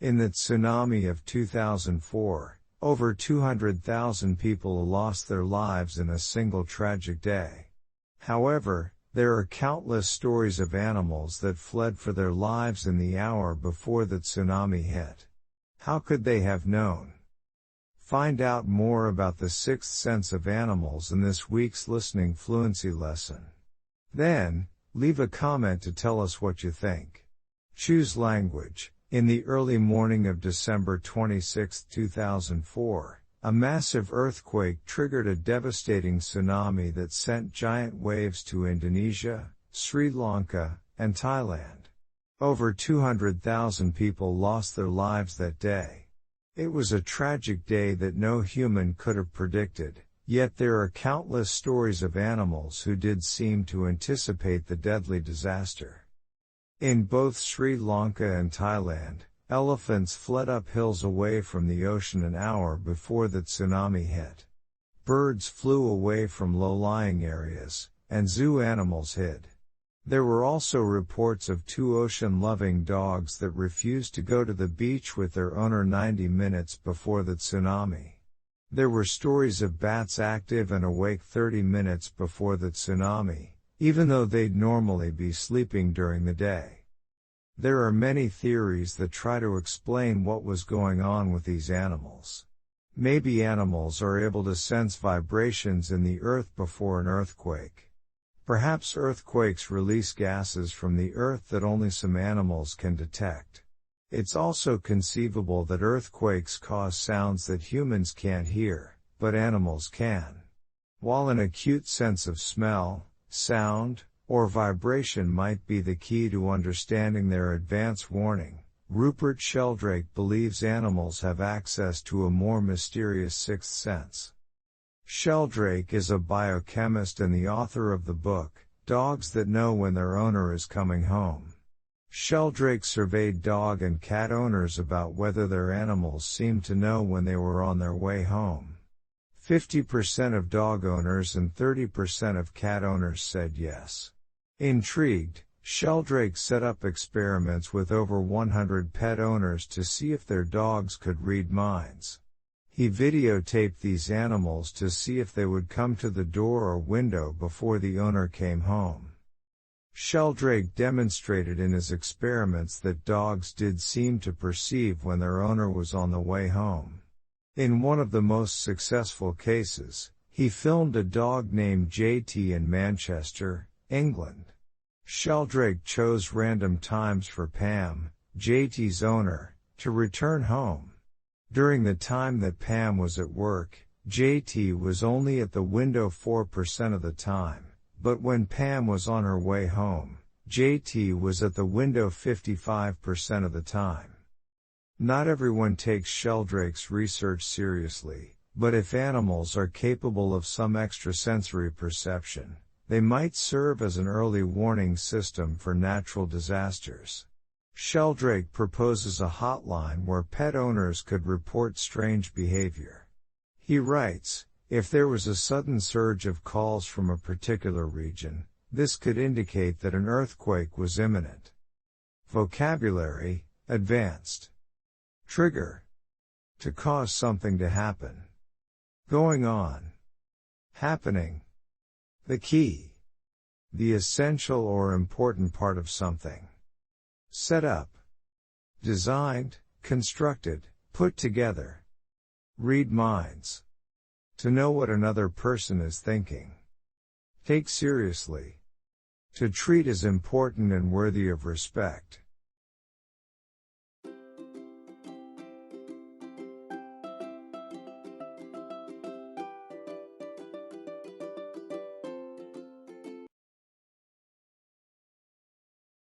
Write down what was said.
In the tsunami of 2004, over 200,000 people lost their lives in a single tragic day. However, there are countless stories of animals that fled for their lives in the hour before the tsunami hit. How could they have known? Find out more about the sixth sense of animals in this week's listening fluency lesson. Then, leave a comment to tell us what you think. Choose language. In the early morning of December 26, 2004, a massive earthquake triggered a devastating tsunami that sent giant waves to Indonesia, Sri Lanka, and Thailand. Over 200,000 people lost their lives that day. It was a tragic day that no human could have predicted, yet there are countless stories of animals who did seem to anticipate the deadly disaster. In both Sri Lanka and Thailand, elephants fled up hills away from the ocean an hour before the tsunami hit. Birds flew away from low-lying areas, and zoo animals hid. There were also reports of two ocean-loving dogs that refused to go to the beach with their owner 90 minutes before the tsunami. There were stories of bats active and awake 30 minutes before the tsunami, even though they'd normally be sleeping during the day. There are many theories that try to explain what was going on with these animals. Maybe animals are able to sense vibrations in the earth before an earthquake. Perhaps earthquakes release gases from the earth that only some animals can detect. It's also conceivable that earthquakes cause sounds that humans can't hear, but animals can. While an acute sense of smell, sound, or vibration might be the key to understanding their advance warning, Rupert Sheldrake believes animals have access to a more mysterious sixth sense. Sheldrake is a biochemist and the author of the book, Dogs That Know When Their Owner Is Coming Home. Sheldrake surveyed dog and cat owners about whether their animals seemed to know when they were on their way home. 50% of dog owners and 30% of cat owners said yes. Intrigued, Sheldrake set up experiments with over 100 pet owners to see if their dogs could read minds. He videotaped these animals to see if they would come to the door or window before the owner came home. Sheldrake demonstrated in his experiments that dogs did seem to perceive when their owner was on the way home. In one of the most successful cases, he filmed a dog named JT in Manchester, England. Sheldrake chose random times for Pam, JT's owner, to return home. During the time that Pam was at work, JT was only at the window 4% of the time, but when Pam was on her way home, JT was at the window 55% of the time. Not everyone takes Sheldrake's research seriously, but if animals are capable of some extrasensory perception, they might serve as an early warning system for natural disasters. Sheldrake proposes a hotline where pet owners could report strange behavior. He writes, if there was a sudden surge of calls from a particular region, this could indicate that an earthquake was imminent. Vocabulary, advanced. Trigger. To cause something to happen. Going on. Happening. The key. The essential or important part of something. Set up. Designed, constructed, put together. Read minds. To know what another person is thinking. Take seriously. To treat as important and worthy of respect.